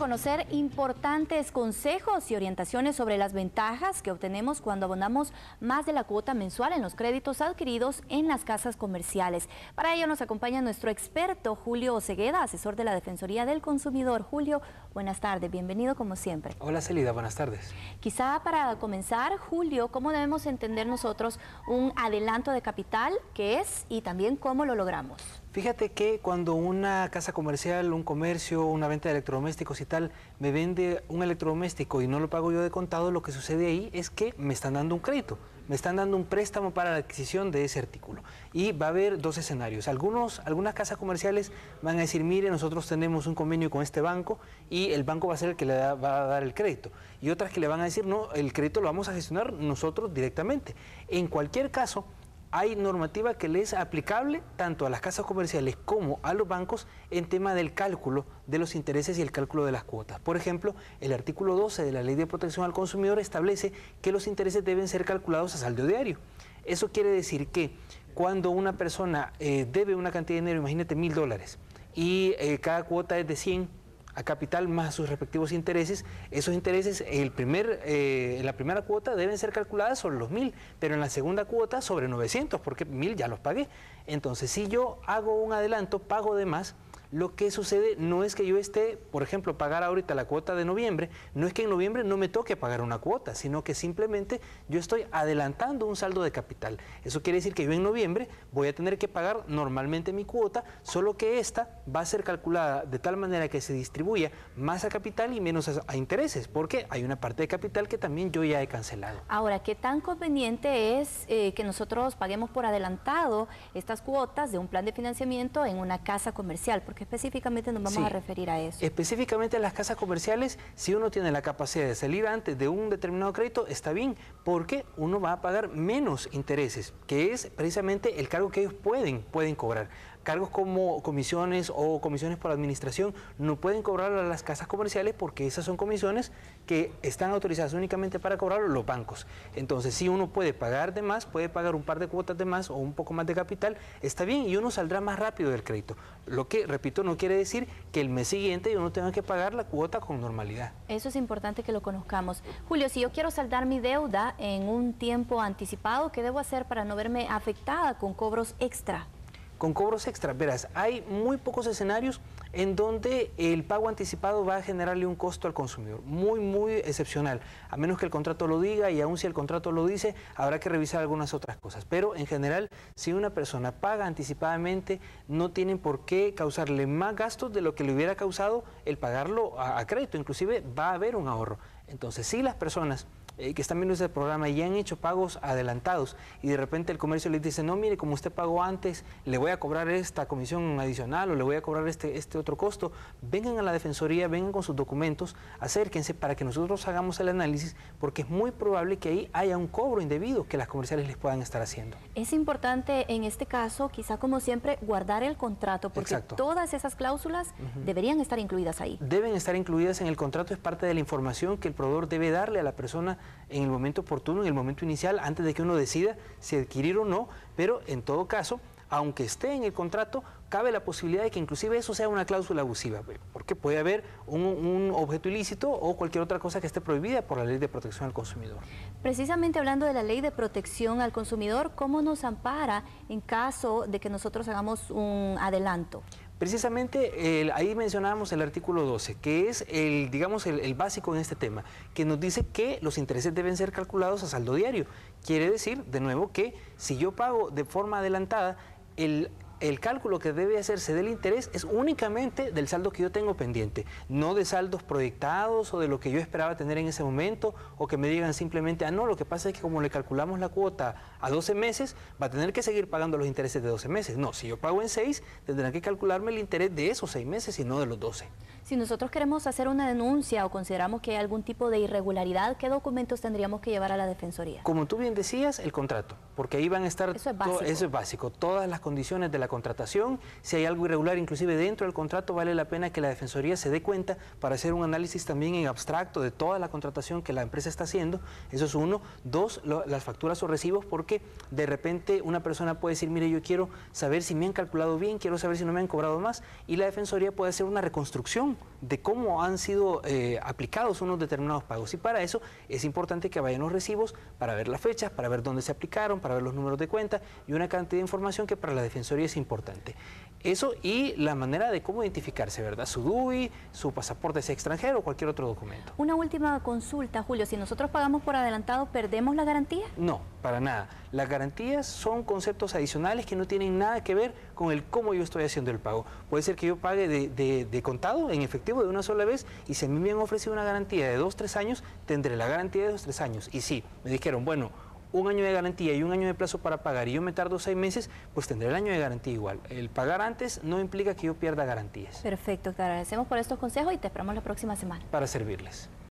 conocer importantes consejos y orientaciones sobre las ventajas que obtenemos cuando abonamos más de la cuota mensual en los créditos adquiridos en las casas comerciales. Para ello nos acompaña nuestro experto Julio Osegueda, asesor de la Defensoría del Consumidor. Julio, buenas tardes, bienvenido como siempre. Hola Celida, buenas tardes. Quizá para comenzar, Julio, ¿cómo debemos entender nosotros un adelanto de capital, qué es y también cómo lo logramos? Fíjate que cuando una casa comercial, un comercio, una venta de electrodomésticos y tal, me vende un electrodoméstico y no lo pago yo de contado, lo que sucede ahí es que me están dando un crédito, me están dando un préstamo para la adquisición de ese artículo. Y va a haber dos escenarios. Algunas casas comerciales van a decir, mire, nosotros tenemos un convenio con este banco y el banco va a ser el que va a dar el crédito. Y otras que le van a decir, no, el crédito lo vamos a gestionar nosotros directamente. En cualquier caso, hay normativa que le es aplicable tanto a las casas comerciales como a los bancos en tema del cálculo de los intereses y el cálculo de las cuotas. Por ejemplo, el artículo 12 de la Ley de Protección al Consumidor establece que los intereses deben ser calculados a saldo diario. Eso quiere decir que cuando una persona debe una cantidad de dinero, imagínate $1000, y cada cuota es de 100 a capital más sus respectivos intereses, esos intereses en la primera cuota deben ser calculadas sobre los 1000, pero en la segunda cuota sobre 900, porque 1000 ya los pagué. Entonces, si yo hago un adelanto, pago de más, lo que sucede no es que yo esté, por ejemplo, pagar ahorita la cuota de noviembre, no es que en noviembre no me toque pagar una cuota, sino que simplemente yo estoy adelantando un saldo de capital. Eso quiere decir que yo en noviembre voy a tener que pagar normalmente mi cuota, solo que esta va a ser calculada de tal manera que se distribuya más a capital y menos a intereses, porque hay una parte de capital que también yo ya he cancelado. Ahora, ¿qué tan conveniente es que nosotros paguemos por adelantado estas cuotas de un plan de financiamiento en una casa comercial? Porque específicamente nos vamos a referir a eso. Específicamente en las casas comerciales, si uno tiene la capacidad de salir antes de un determinado crédito, está bien, porque uno va a pagar menos intereses, que es precisamente el cargo que ellos pueden cobrar. Cargos como comisiones o comisiones por administración no pueden cobrar a las casas comerciales porque esas son comisiones que están autorizadas únicamente para cobrar los bancos. Entonces, si uno puede pagar de más, puede pagar un par de cuotas de más o un poco más de capital, está bien y uno saldrá más rápido del crédito. Lo que, repito, no quiere decir que el mes siguiente uno tenga que pagar la cuota con normalidad. Eso es importante que lo conozcamos. Julio, si yo quiero saldar mi deuda en un tiempo anticipado, ¿qué debo hacer para no verme afectada con cobros extra? Con cobros extra, verás, hay muy pocos escenarios en donde el pago anticipado va a generarle un costo al consumidor, muy excepcional, a menos que el contrato lo diga, y aún si el contrato lo dice, habrá que revisar algunas otras cosas. Pero en general, si una persona paga anticipadamente, no tienen por qué causarle más gastos de lo que le hubiera causado el pagarlo a crédito, inclusive va a haber un ahorro. Entonces, si las personas que están viendo este programa y han hecho pagos adelantados y de repente el comercio les dice, no, mire, como usted pagó antes, le voy a cobrar esta comisión adicional o le voy a cobrar este otro costo, vengan a la Defensoría, vengan con sus documentos, acérquense para que nosotros hagamos el análisis, porque es muy probable que ahí haya un cobro indebido que las comerciales les puedan estar haciendo. Es importante en este caso, quizá como siempre, guardar el contrato, porque todas esas cláusulas deberían estar incluidas ahí. Deben estar incluidas en el contrato, es parte de la información que el proveedor debe darle a la persona en el momento oportuno, en el momento inicial, antes de que uno decida si adquirir o no, pero en todo caso, aunque esté en el contrato, cabe la posibilidad de que inclusive eso sea una cláusula abusiva, porque puede haber un objeto ilícito o cualquier otra cosa que esté prohibida por la Ley de Protección al Consumidor. Precisamente hablando de la Ley de Protección al Consumidor, ¿cómo nos ampara en caso de que nosotros hagamos un adelanto? Precisamente ahí mencionábamos el artículo 12, que es el básico en este tema, que nos dice que los intereses deben ser calculados a saldo diario. Quiere decir, de nuevo, que si yo pago de forma adelantada, el cálculo que debe hacerse del interés es únicamente del saldo que yo tengo pendiente, no de saldos proyectados o de lo que yo esperaba tener en ese momento, o que me digan simplemente, no, lo que pasa es que como le calculamos la cuota a 12 meses, va a tener que seguir pagando los intereses de 12 meses. No, si yo pago en 6, tendrán que calcularme el interés de esos 6 meses y no de los 12. Si nosotros queremos hacer una denuncia o consideramos que hay algún tipo de irregularidad, ¿qué documentos tendríamos que llevar a la Defensoría? Como tú bien decías, el contrato, porque ahí van a estar, eso es básico, todas las condiciones de la contratación. Si hay algo irregular, inclusive dentro del contrato, vale la pena que la Defensoría se dé cuenta para hacer un análisis también en abstracto de toda la contratación que la empresa está haciendo. Eso es uno. Dos, las facturas o recibos, porque de repente una persona puede decir, mire, yo quiero saber si me han calculado bien, quiero saber si no me han cobrado más, y la Defensoría puede hacer una reconstrucción de cómo han sido aplicados unos determinados pagos. Y para eso es importante que vayan los recibos para ver las fechas, para ver dónde se aplicaron, para ver los números de cuenta y una cantidad de información que para la Defensoría es importante. Eso y la manera de cómo identificarse, ¿verdad? Su DUI, su pasaporte si es extranjero o cualquier otro documento. Una última consulta, Julio. Si nosotros pagamos por adelantado, ¿perdemos la garantía? No, para nada. Las garantías son conceptos adicionales que no tienen nada que ver con el cómo yo estoy haciendo el pago. Puede ser que yo pague de contado, en efectivo, de una sola vez, y si a mí me han ofrecido una garantía de 2-3 años, tendré la garantía de 2-3 años. Y si me dijeron, bueno, 1 año de garantía y 1 año de plazo para pagar y yo me tardo 6 meses, pues tendré el año de garantía igual. El pagar antes no implica que yo pierda garantías. Perfecto, te agradecemos por estos consejos y te esperamos la próxima semana. Para servirles.